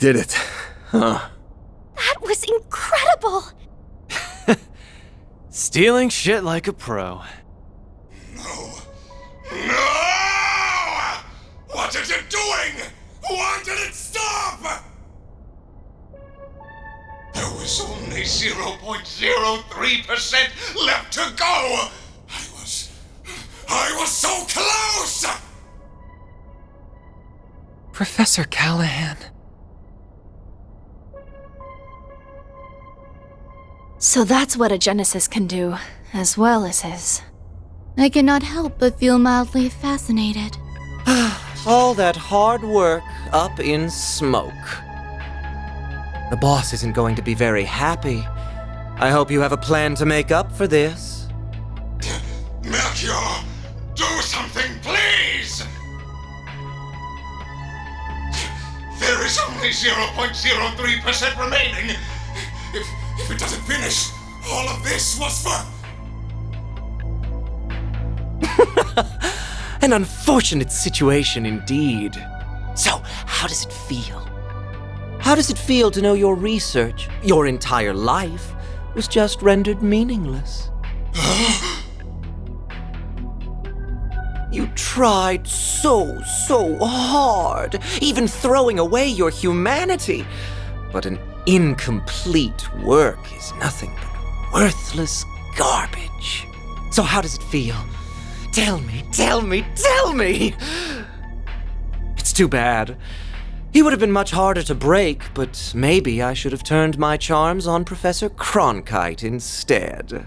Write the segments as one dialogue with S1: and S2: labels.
S1: did it. Huh.
S2: That was incredible!
S3: Stealing shit like a pro.
S4: No! No! What is it doing? Why did it stop? There was only 0.03% left to go! I was so close!
S3: Professor Callahan.
S2: So that's what a Genesis can do, as well as his.
S5: I cannot help but feel mildly fascinated.
S6: All that hard work up in smoke. The boss isn't going to be very happy. I hope you have a plan to make up for this.
S4: Melchior, do something, please! There is only 0.03% remaining. If it doesn't finish, all of this was for...
S6: An unfortunate situation indeed. So, how does it feel? How does it feel to know your research, your entire life, was just rendered meaningless? You tried so hard, even throwing away your humanity. But an incomplete work is nothing but worthless garbage. So how does it feel? Tell me! It's too bad. He would have been much harder to break, but maybe I should have turned my charms on Professor Cronkite instead.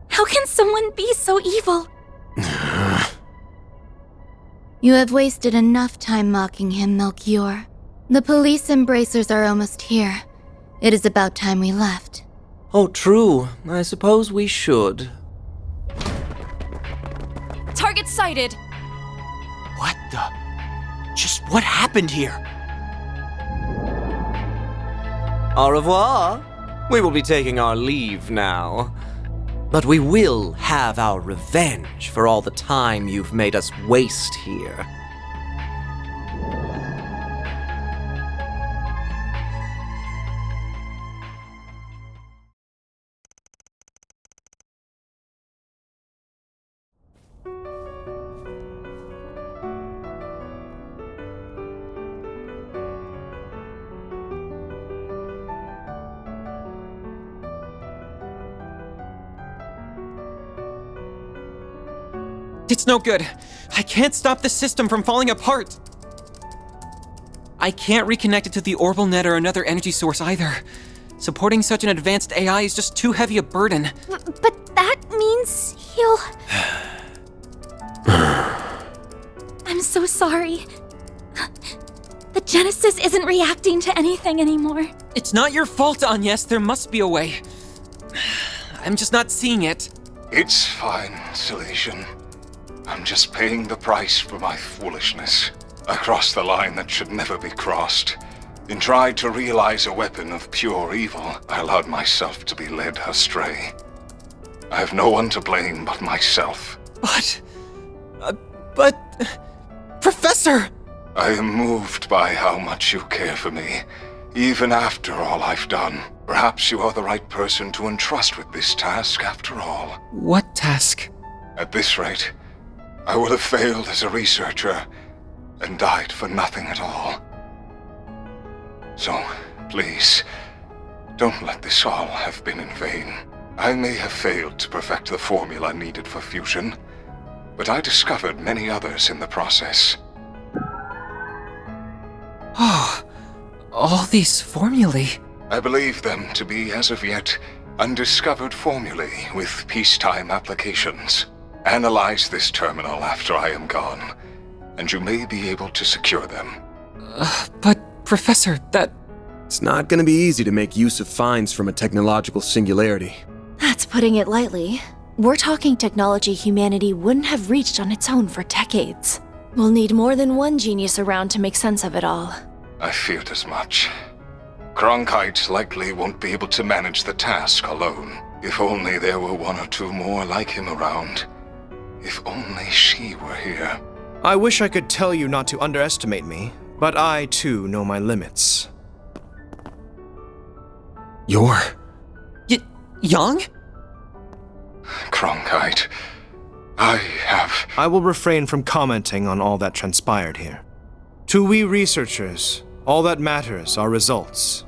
S2: How can someone be so evil?
S5: You have wasted enough time mocking him, Melchior. The police embracers are almost here. It is about time we left.
S6: Oh, true. I suppose we should.
S2: Target sighted!
S3: What the? Just what happened here?
S6: Au revoir. We will be taking our leave now. But we will have our revenge for all the time you've made us waste here.
S3: It's no good. I can't stop the system from falling apart. I can't reconnect it to the orbital net or another energy source either. Supporting such an advanced AI is just too heavy a burden.
S2: But that means he'll... I'm so sorry. The Genesis isn't reacting to anything anymore.
S3: It's not your fault, Agnes. There must be a way. I'm just not seeing it.
S4: It's fine, Silesian. I'm just paying the price for my foolishness. I crossed the line that should never be crossed. In trying to realize a weapon of pure evil, I allowed myself to be led astray. I have no one to blame but myself.
S3: But... Professor!
S4: I am moved by how much you care for me, even after all I've done. Perhaps you are the right person to entrust with this task after all.
S3: What task?
S4: At this rate, I would have failed as a researcher and died for nothing at all. So, please, don't let this all have been in vain. I may have failed to perfect the formula needed for fusion, but I discovered many others in the process.
S3: Oh, all these formulae.
S4: I believe them to be, as of yet, undiscovered formulae with peacetime applications. Analyze this terminal after I am gone, and you may be able to secure them.
S3: But, Professor, that...
S1: It's not gonna be easy to make use of finds from a technological singularity.
S2: That's putting it lightly. We're talking technology humanity wouldn't have reached on its own for decades. We'll need more than one genius around to make sense of it all.
S4: I feared as much. Cronkite likely won't be able to manage the task alone. If only there were one or two more like him around. If only she were here.
S7: I wish I could tell you not to underestimate me, but I, too, know my limits.
S1: You're...
S3: Young?
S4: Cronkite,
S7: I will refrain from commenting on all that transpired here. To we researchers, all that matters are results.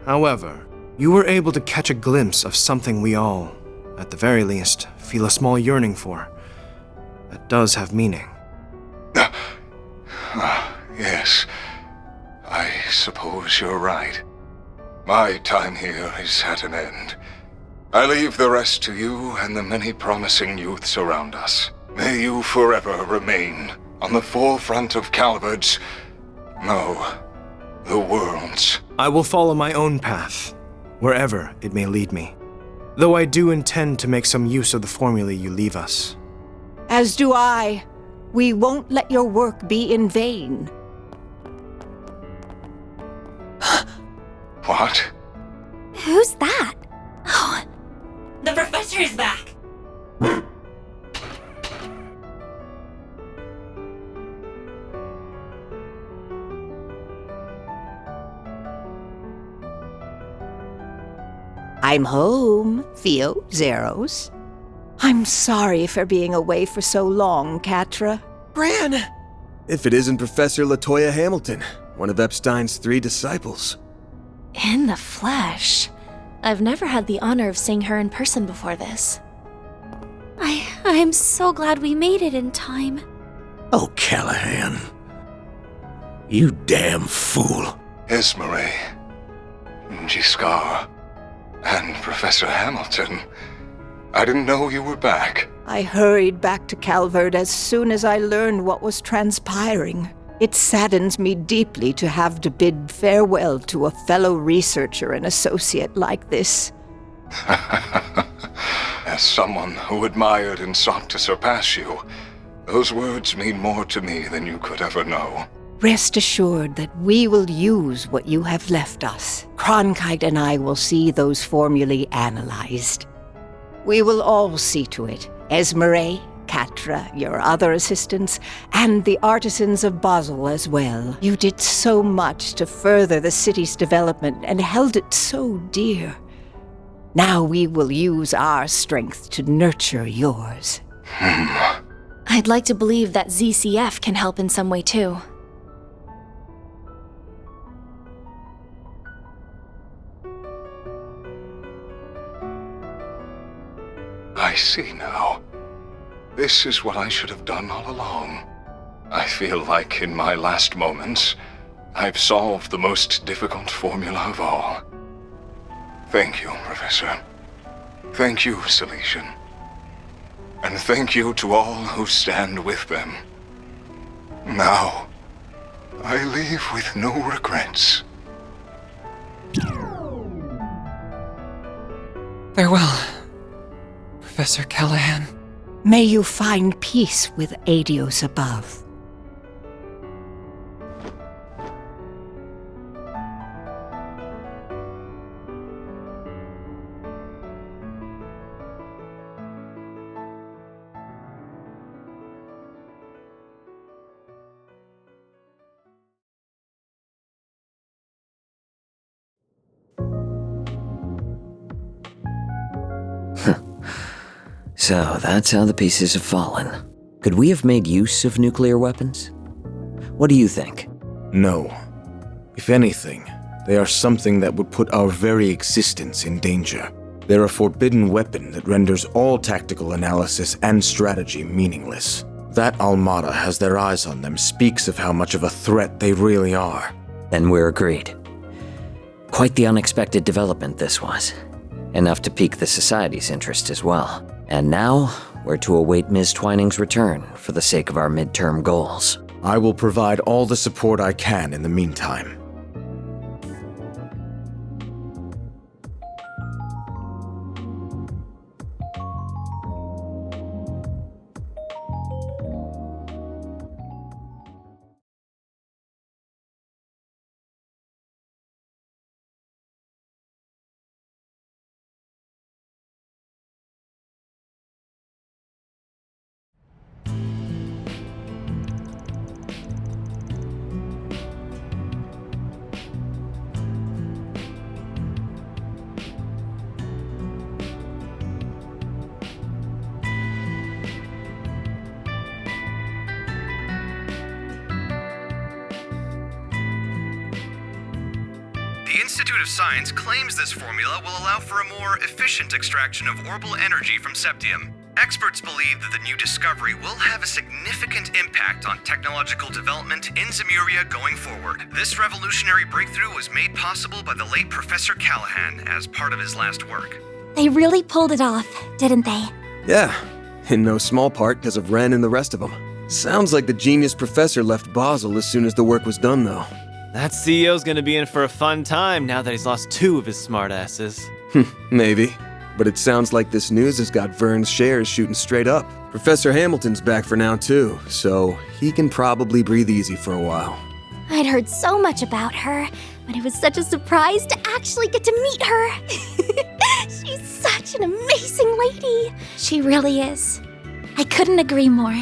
S7: However, you were able to catch a glimpse of something we all, at the very least, feel a small yearning for. That does have meaning.
S4: Yes, I suppose you're right. My time here is at an end. I leave the rest to you and the many promising youths around us. May you forever remain on the forefront of Calvard's, no, the world's.
S7: I will follow my own path, wherever it may lead me. Though I do intend to make some use of the formulae you leave us.
S8: As do I. We won't let your work be in vain.
S4: What?
S5: Who's that?
S2: Oh,
S9: The professor is back!
S8: I'm home, Theo, Zeros. I'm sorry for being away for so long, Quatre.
S3: Bran!
S1: If it isn't Professor LaToya Hamilton, one of Epstein's 3 disciples.
S2: in the flesh. I've never had the honor of seeing her in person before this.
S5: I'm so glad we made it in time.
S10: Oh, Callahan. You damn fool.
S4: Esmeralda, Giscard, and Professor Hamilton. I didn't know you were back.
S8: I hurried back to Calvard as soon as I learned what was transpiring. It saddens me deeply to have to bid farewell to a fellow researcher and associate like this.
S4: As someone who admired and sought to surpass you, those words mean more to me than you could ever know.
S8: Rest assured that we will use what you have left us. Cronkite and I will see those formulae analyzed. We will all see to it. Esmeralda, Quatre, your other assistants, and the artisans of Basel as well. You did so much to further the city's development and held it so dear. Now we will use our strength to nurture yours.
S2: I'd like to believe that ZCF can help in some way too.
S4: I see now. This is what I should have done all along. I feel like in my last moments, I've solved the most difficult formula of all. Thank you, Professor. Thank you, Salesian. And thank you to all who stand with them. Now, I leave with no regrets.
S3: Farewell, Professor Callahan.
S8: May you find peace with Adios above.
S11: So that's how the pieces have fallen. Could we have made use of nuclear weapons? What do you think?
S7: No. If anything, they are something that would put our very existence in danger. They're a forbidden weapon that renders all tactical analysis and strategy meaningless. That Almada has their eyes on them speaks of how much of a threat they really are.
S11: Then we're agreed. Quite the unexpected development this was. Enough to pique the Society's interest as well. And now, we're to await Ms. Twining's return for the sake of our midterm goals.
S7: I will provide all the support I can in the meantime.
S12: The Institute of Science claims this formula will allow for a more efficient extraction of orbital energy from septium. Experts believe that the new discovery will have a significant impact on technological development in Zemuria going forward. This revolutionary breakthrough was made possible by the late Professor Callahan as part of his last work.
S13: They really pulled it off, didn't they?
S1: Yeah, in no small part because of Ren and the rest of them. Sounds like the genius professor left Basel as soon as the work was done, though.
S14: That CEO's gonna be in for a fun time now that he's lost 2 of his smartasses.
S1: Maybe. But it sounds like this news has got Vern's shares shooting straight up. Professor Hamilton's back for now, too, so he can probably breathe easy for a while.
S13: I'd heard so much about her, but it was such a surprise to actually get to meet her. She's such an amazing lady. She really is. I couldn't agree more.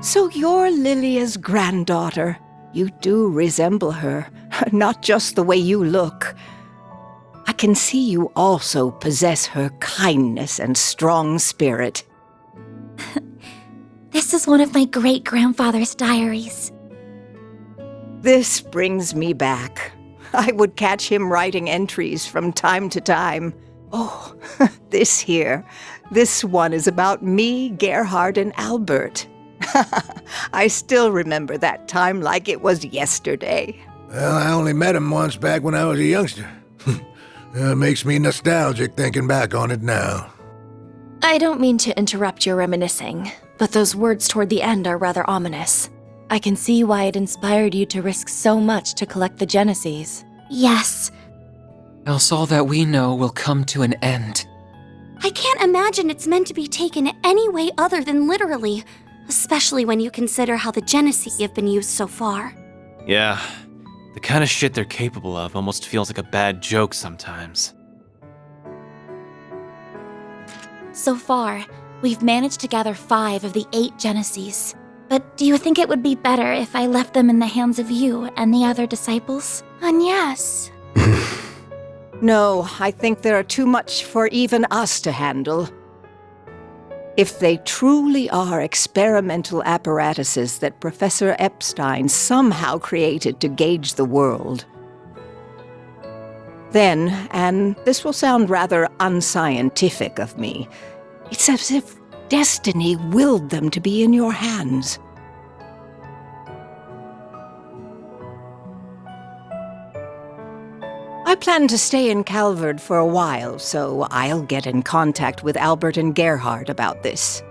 S8: So you're Lilia's granddaughter. You do resemble her, not just the way you look. I can see you also possess her kindness and strong spirit.
S13: This is one of my great-grandfather's diaries.
S8: This brings me back. I would catch him writing entries from time to time. Oh, this here. This one is about me, Gerhard, and Albert. I still remember that time like it was yesterday.
S10: Well, I only met him once back when I was a youngster. Makes me nostalgic thinking back on it now.
S2: I don't mean to interrupt your reminiscing, but those words toward the end are rather ominous. I can see why it inspired you to risk so much to collect the Genesees.
S13: Yes.
S3: Else all that we know will come to an end.
S13: I can't imagine it's meant to be taken any way other than literally, especially when you consider how the Genesee have been used so far.
S14: Yeah, the kind of shit they're capable of almost feels like a bad joke sometimes.
S13: So far, we've managed to gather 5 of the 8 Genesees. But do you think it would be better if I left them in the hands of you and the other disciples? And yes.
S8: No, I think there are too much for even us to handle. If they truly are experimental apparatuses that Professor Epstein somehow created to gauge the world, then, and this will sound rather unscientific of me, it's as if destiny willed them to be in your hands. I plan to stay in Calvard for a while, so I'll get in contact with Albert and Gerhard about this.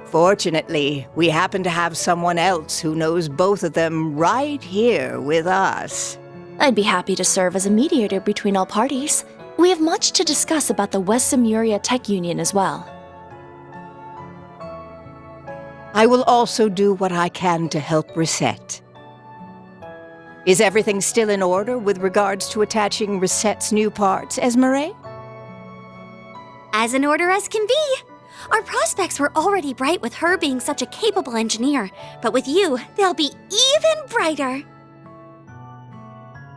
S8: Fortunately, we happen to have someone else who knows both of them right here with us.
S2: I'd be happy to serve as a mediator between all parties. We have much to discuss about the West Zemuria Tech Union as well.
S8: I will also do what I can to help Reset. Is everything still in order with regards to attaching Reset's new parts, Esmeralda?
S13: As in order as can be. Our prospects were already bright with her being such a capable engineer, but with you, they'll be even brighter.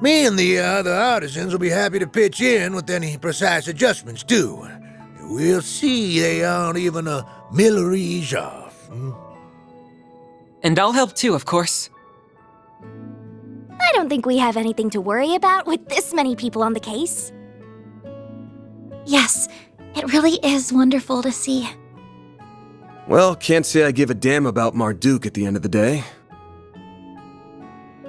S10: Me and the other artisans will be happy to pitch in with any precise adjustments, too. We'll see they aren't even a millerage off.
S3: And I'll help too, of course.
S13: I don't think we have anything to worry about with this many people on the case. Yes, it really is wonderful to see.
S1: Well, can't say I give a damn about Marduk at the end of the day.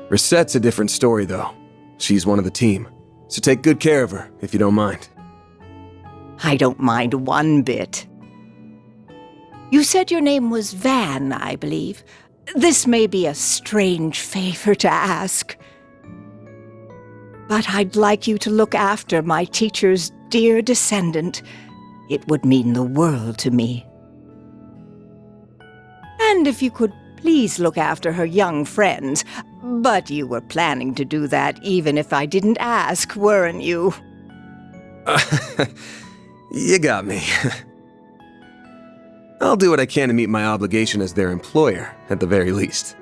S1: Reset's a different story, though. She's one of the team, so take good care of her, if you don't mind.
S8: I don't mind one bit. You said your name was Van, I believe. This may be a strange favor to ask, but I'd like you to look after my teacher's dear descendant. It would mean the world to me. And if you could please look after her young friends. But you were planning to do that even if I didn't ask, weren't you?
S1: You got me. I'll do what I can to meet my obligation as their employer, at the very least.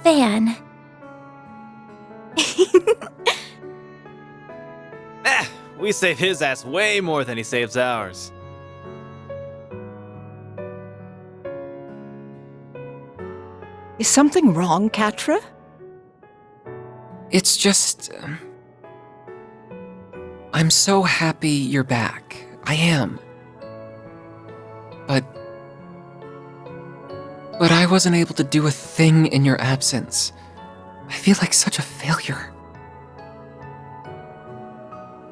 S13: Van.
S14: We save his ass way more than he saves ours.
S8: Is something wrong, Quatre?
S3: It's just... I'm so happy you're back. I am. But I wasn't able to do a thing in your absence. I feel like such a failure.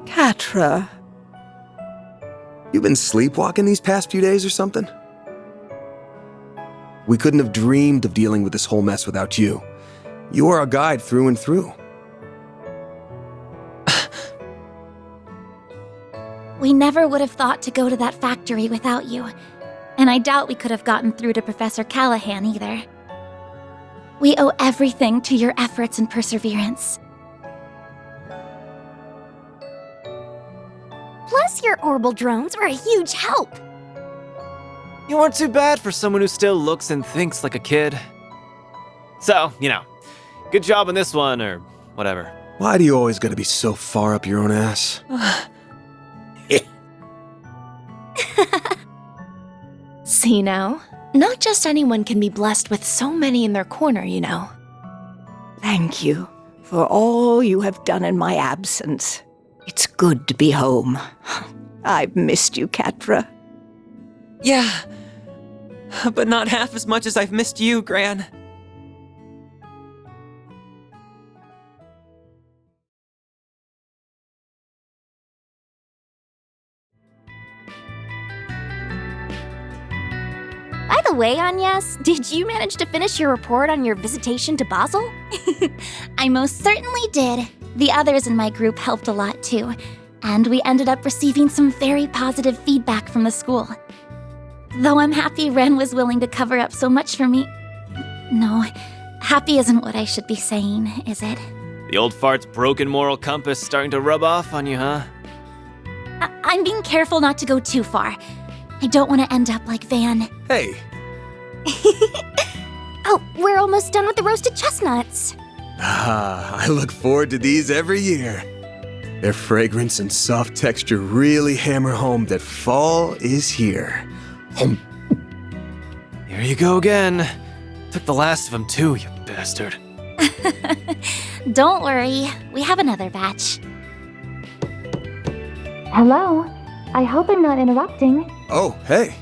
S8: Quatre.
S1: You been sleepwalking these past few days or something? We couldn't have dreamed of dealing with this whole mess without you. You are our guide through and through.
S13: We never would have thought to go to that factory without you. And I doubt we could have gotten through to Professor Callahan either. We owe everything to your efforts and perseverance. Plus, your orbital drones were a huge help.
S14: You weren't too bad for someone who still looks and thinks like a kid. So, good job on this one, or whatever.
S1: Why do you always gotta be so far up your own ass?
S2: See now? Not just anyone can be blessed with so many in their corner, you know.
S8: Thank you for all you have done in my absence. It's good to be home. I've missed you, Quatre.
S3: Yeah, but not half as much as I've missed you, Gran.
S13: By the way, Agnes, did you manage to finish your report on your visitation to Basel? I most certainly did. The others in my group helped a lot too, and we ended up receiving some very positive feedback from the school. Though I'm happy Ren was willing to cover up so much for me. No, happy isn't what I should be saying, is it?
S14: The old fart's broken moral compass starting to rub off on you, huh?
S13: I'm being careful not to go too far. I don't want to end up like Van.
S1: Hey.
S13: Oh, we're almost done with the roasted chestnuts.
S1: I look forward to these every year. Their fragrance and soft texture really hammer home that fall is here.
S14: Here you go again. Took the last of them too, you bastard.
S13: Don't worry, we have another batch. Hello, I hope I'm not interrupting.
S1: Oh, hey.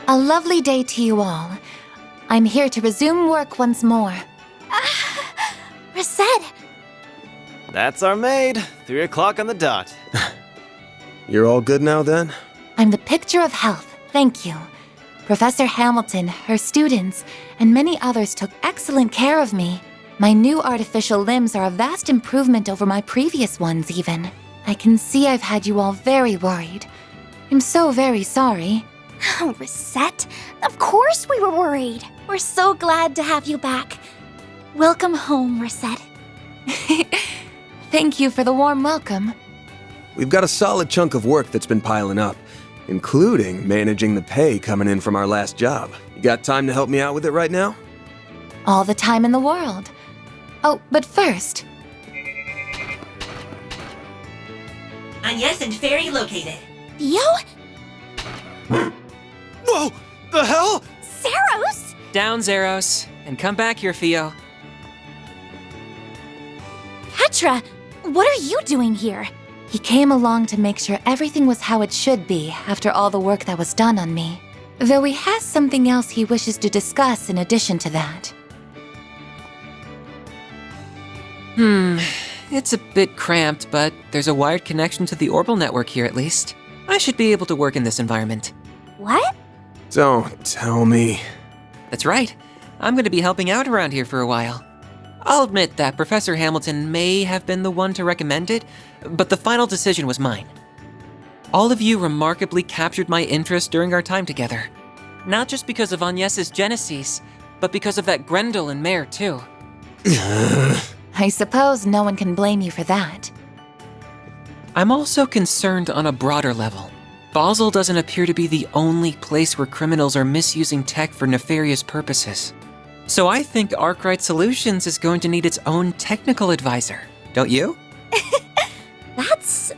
S2: A lovely day to you all. I'm here to resume work once more.
S13: Reset!
S14: That's our maid. 3 o'clock on the dot.
S1: You're all good now then?
S2: I'm the picture of health, thank you. Professor Hamilton, her students, and many others took excellent care of me. My new artificial limbs are a vast improvement over my previous ones even. I can see I've had you all very worried. I'm so very sorry.
S13: Oh, Reset, of course we were worried. We're so glad to have you back. Welcome home, Reset.
S2: Thank you for the warm welcome.
S1: We've got a solid chunk of work that's been piling up, including managing the pay coming in from our last job. You got time to help me out with it right now?
S2: All the time in the world. Oh, but first...
S9: Agnes and Fairy located.
S13: Theo?
S14: Whoa! The hell?
S13: Zeros?
S3: Down, Zeros, and come back here, Theo.
S13: Petra, what are you doing here?
S2: He came along to make sure everything was how it should be after all the work that was done on me. Though he has something else he wishes to discuss in addition to that.
S3: It's a bit cramped, but there's a wired connection to the orbital network here at least. I should be able to work in this environment.
S13: What?
S1: Don't tell me.
S3: That's right. I'm going to be helping out around here for a while. I'll admit that Professor Hamilton may have been the one to recommend it, but the final decision was mine. All of you remarkably captured my interest during our time together. Not just because of Agnes's genesis, but because of that Grendel and Mare too.
S2: I suppose no one can blame you for that.
S3: I'm also concerned on a broader level. Basel doesn't appear to be the only place where criminals are misusing tech for nefarious purposes. So I think Arkwright Solutions is going to need its own technical advisor, don't you?
S13: That's,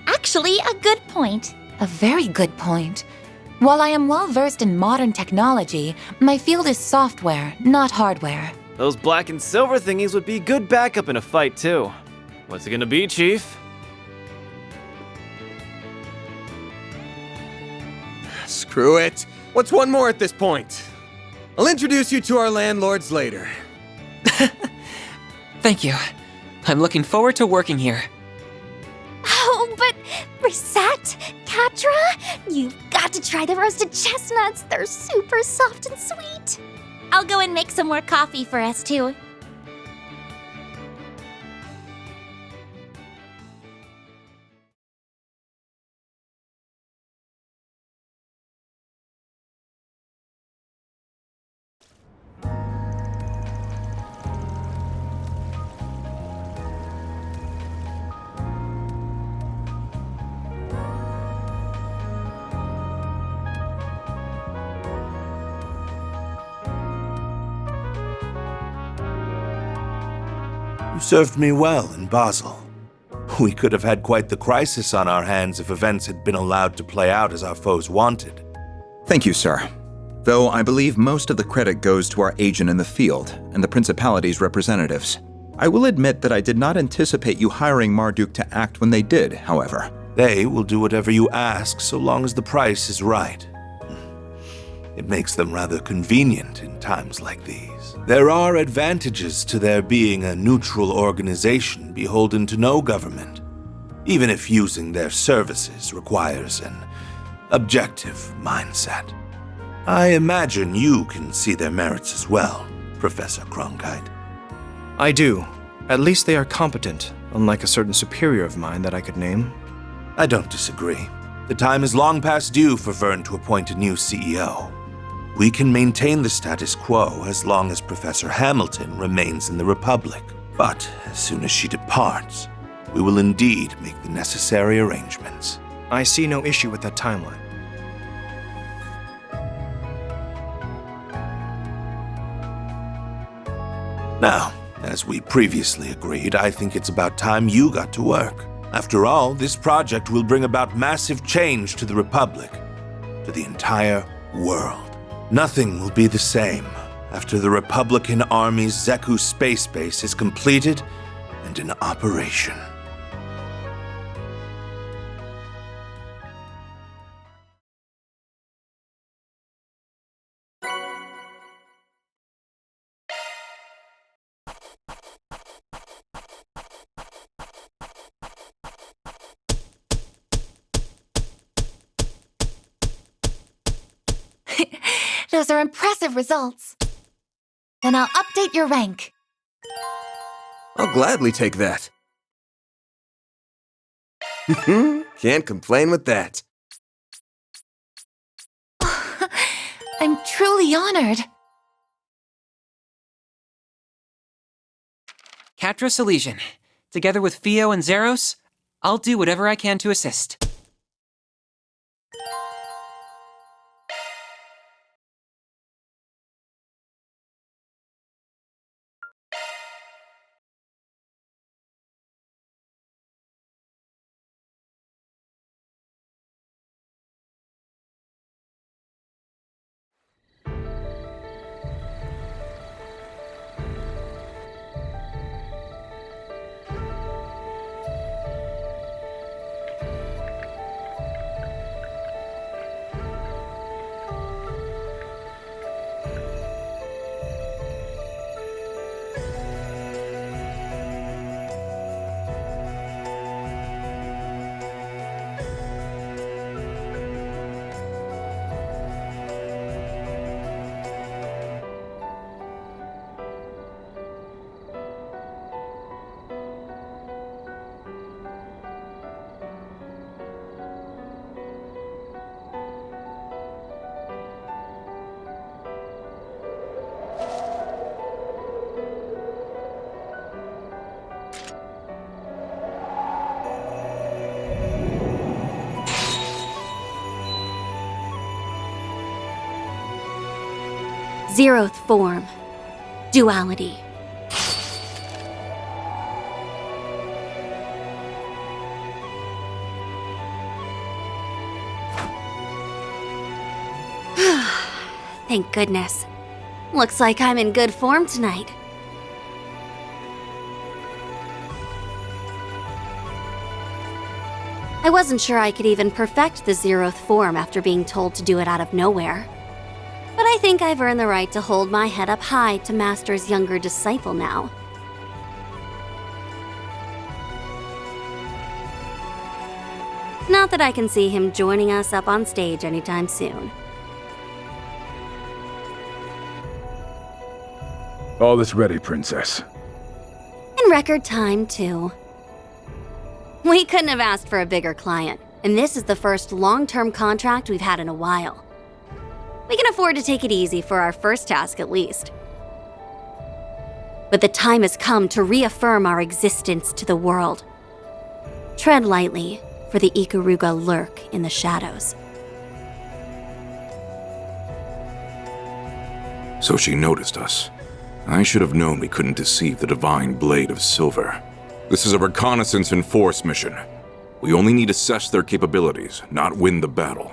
S13: actually a good point.
S2: A very good point. While I am well versed in modern technology, my field is software, not hardware.
S14: Those black and silver thingies would be good backup in a fight, too. What's it gonna be, Chief?
S1: Screw it. What's one more at this point? I'll introduce you to our landlords later.
S3: Thank you. I'm looking forward to working here.
S13: Oh, but Reset, Quatre, you've got to try the roasted chestnuts. They're super soft and sweet. I'll go and make some more coffee for us, too.
S15: You served me well in Basel. We could have had quite the crisis on our hands if events had been allowed to play out as our foes wanted.
S16: Thank you, sir. Though I believe most of the credit goes to our agent in the field and the Principality's representatives. I will admit that I did not anticipate you hiring Marduk to act when they did, however.
S15: They will do whatever you ask so long as the price is right. It makes them rather convenient in times like these. There are advantages to their being a neutral organization beholden to no government, even if using their services requires an objective mindset. I imagine you can see their merits as well, Professor Cronkite.
S7: I do. At least they are competent, unlike a certain superior of mine that I could name.
S15: I don't disagree. The time is long past due for Vern to appoint a new CEO. We can maintain the status quo as long as Professor Hamilton remains in the Republic. But as soon as she departs, we will indeed make the necessary arrangements.
S7: I see no issue with that timeline.
S15: Now, as we previously agreed, I think it's about time you got to work. After all, this project will bring about massive change to the Republic, to the entire world. Nothing will be the same after the Republican Army's Zeku space base is completed and in operation.
S2: Those are impressive results. Then I'll update your rank.
S1: I'll gladly take that. Can't complain with that.
S2: I'm truly honored.
S3: Quatre Silesian. Together with Fio and Zeros, I'll do whatever I can to assist.
S13: Zeroth form. Duality. Thank goodness. Looks like I'm in good form tonight. I wasn't sure I could even perfect the Zeroth form after being told to do it out of nowhere. But I think I've earned the right to hold my head up high to Master's younger disciple now. Not that I can see him joining us up on stage anytime soon.
S17: All is ready, Princess.
S13: In record time, too. We couldn't have asked for a bigger client, and this is the first long-term contract we've had in a while. We can afford to take it easy for our first task at least. But the time has come to reaffirm our existence to the world. Tread lightly, for the Ikaruga lurk in the shadows.
S18: So she noticed us. I should have known we couldn't deceive the Divine Blade of Silver. This is a reconnaissance and force mission. We only need to assess their capabilities, not win the battle.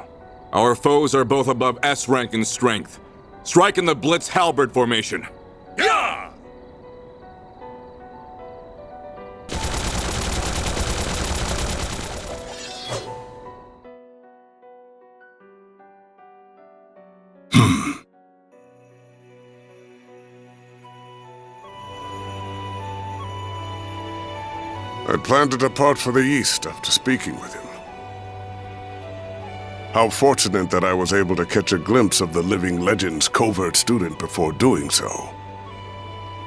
S18: Our foes are both above S rank in strength. Strike in the Blitz Halberd formation. Yeah!
S19: I planned to depart for the east after speaking with him. How fortunate that I was able to catch a glimpse of the living legend's covert student before doing so.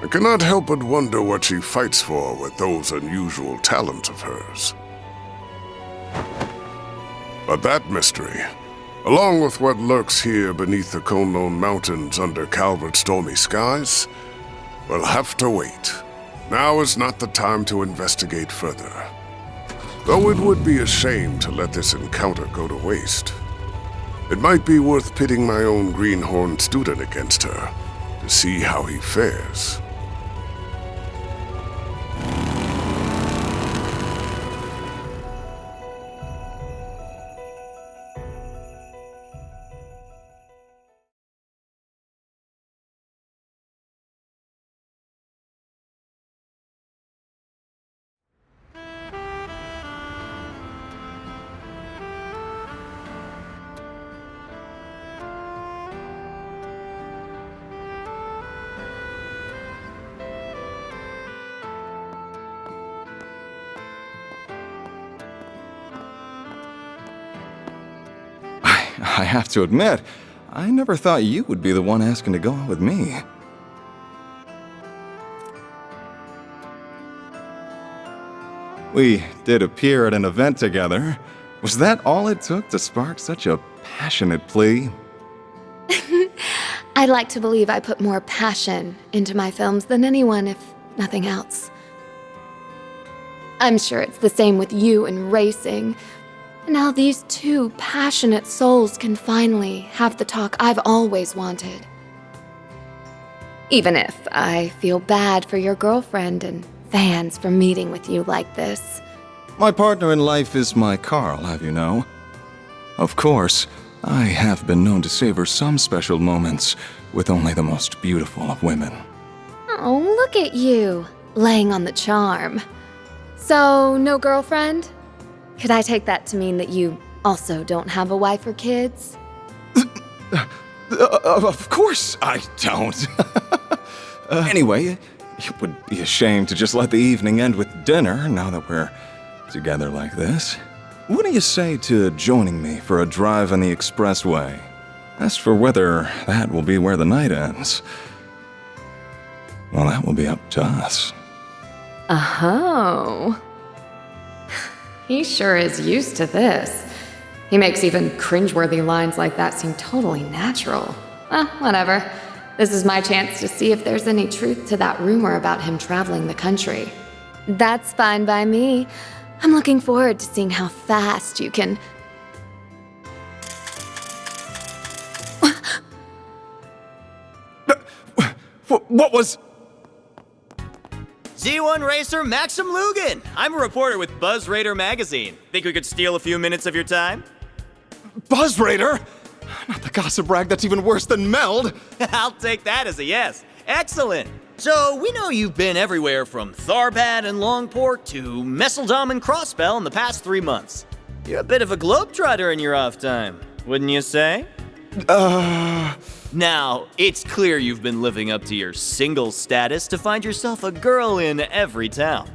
S19: I cannot help but wonder what she fights for with those unusual talents of hers. But that mystery, along with what lurks here beneath the Konlone Mountains under Calvert's stormy skies, will have to wait. Now is not the time to investigate further. Though it would be a shame to let this encounter go to waste. It might be worth pitting my own greenhorn student against her to see how he fares.
S16: I have to admit, I never thought you would be the one asking to go out with me. We did appear at an event together. Was that all it took to spark such a passionate plea?
S20: I'd like to believe I put more passion into my films than anyone, if nothing else. I'm sure it's the same with you and racing. And how these two passionate souls can finally have the talk I've always wanted. Even if I feel bad for your girlfriend and fans for meeting with you like this.
S16: My partner in life is my Carl, have you know. Of course, I have been known to savor some special moments with only the most beautiful of women.
S20: Oh, look at you, laying on the charm. So, no girlfriend? Could I take that to mean that you also don't have a wife or kids?
S16: Of course I don't. Anyway, it would be a shame to just let the evening end with dinner now that we're together like this. What do you say to joining me for a drive on the expressway? As for whether that will be where the night ends, well, that will be up to us.
S20: Oh. He sure is used to this. He makes even cringeworthy lines like that seem totally natural. Whatever. This is my chance to see if there's any truth to that rumor about him traveling the country. That's fine by me. I'm looking forward to seeing how fast you can...
S21: What was...
S22: Z1 Racer Maxim Lugan! I'm a reporter with Buzz Raider magazine. Think we could steal a few minutes of your time?
S21: Buzz Raider? Not the gossip rag that's even worse than Meld.
S22: I'll take that as a yes. Excellent! So, we know you've been everywhere from Tharbad and Longport to Messeldom and Crossbell in the past 3 months. You're a bit of a globetrotter in your off time, wouldn't you say? Now, it's clear you've been living up to your single status to find yourself a girl in every town.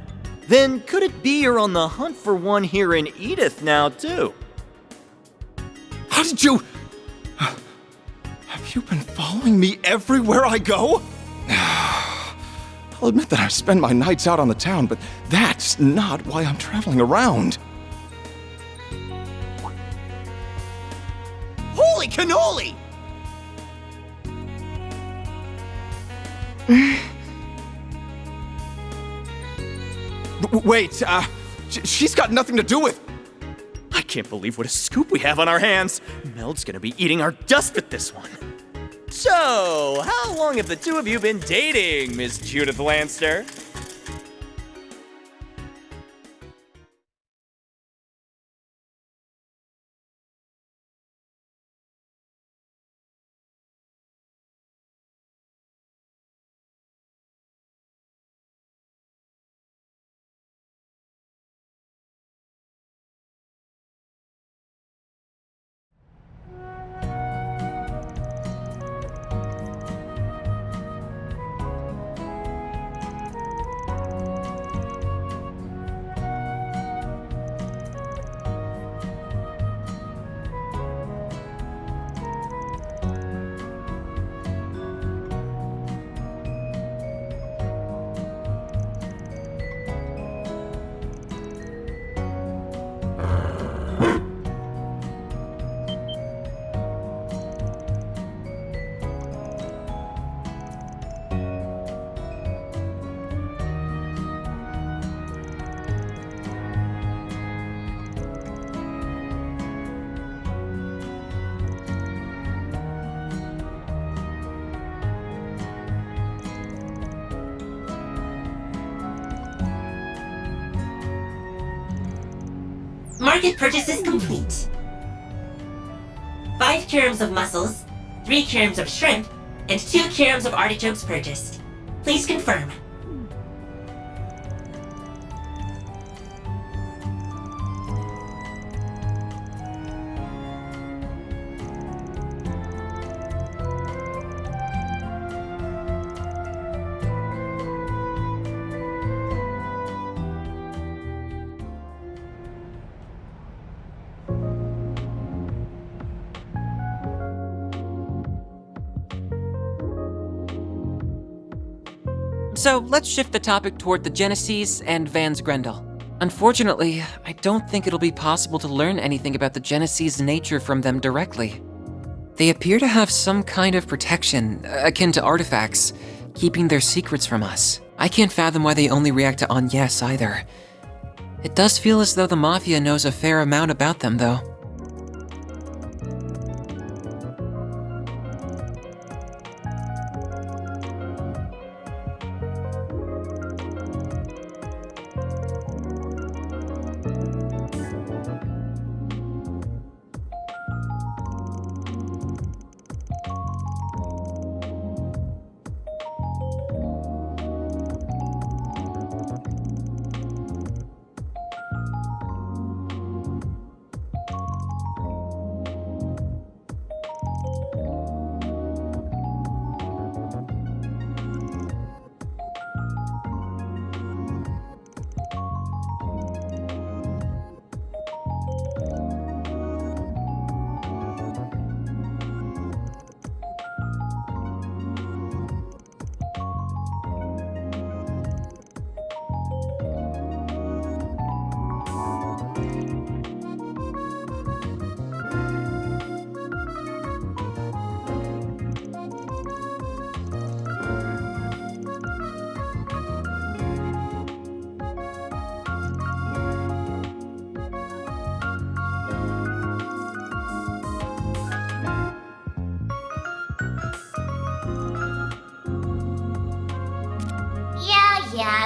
S22: Then could it be you're on the hunt for one here in Edith now, too?
S21: How did you... Have you been following me everywhere I go? I'll admit that I spend my nights out on the town, but that's not why I'm traveling around.
S22: Holy cannoli!
S21: Wait, she's got nothing to do with...
S22: I can't believe what a scoop we have on our hands. Meld's gonna be eating our dust with this one. So, how long have the two of you been dating, Miss Judith Lanster?
S9: Market purchase is complete. 5 kilograms of mussels, 3 kilograms of shrimp, and 2 kilograms of artichokes purchased. Please confirm.
S3: So let's shift the topic toward the Genesees and Vans Grendel. Unfortunately, I don't think it'll be possible to learn anything about the Genesees' nature from them directly. They appear to have some kind of protection, akin to artifacts, keeping their secrets from us. I can't fathom why they only react to on yes either. It does feel as though the Mafia knows a fair amount about them, though.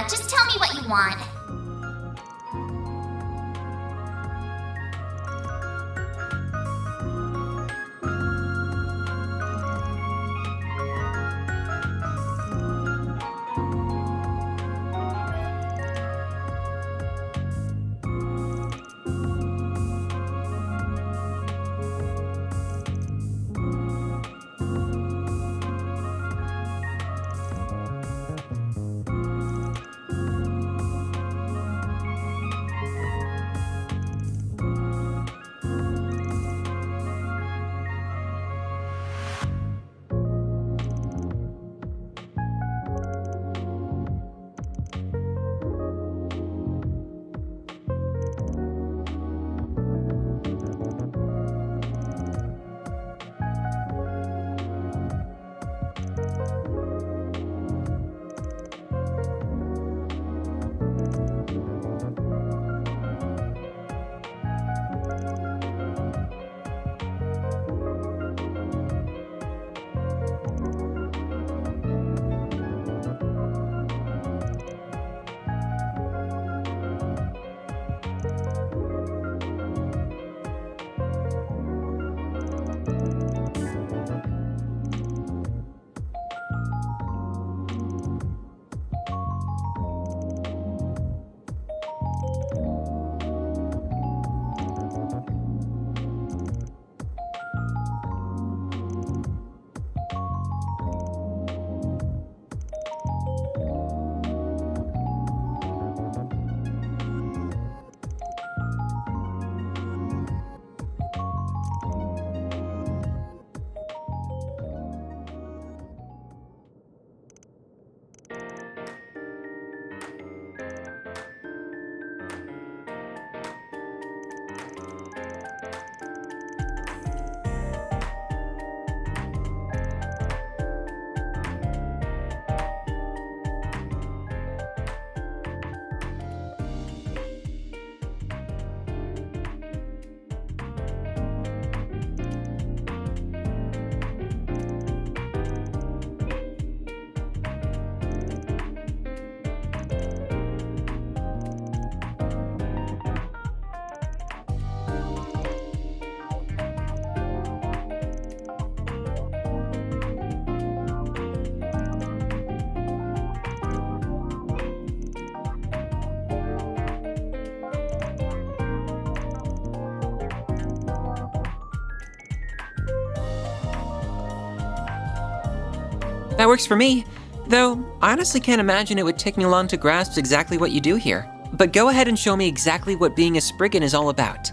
S5: just tell me what you want.
S3: That works for me. Though, I honestly can't imagine it would take me long to grasp exactly what you do here. But go ahead and show me exactly what being a Spriggan is all about.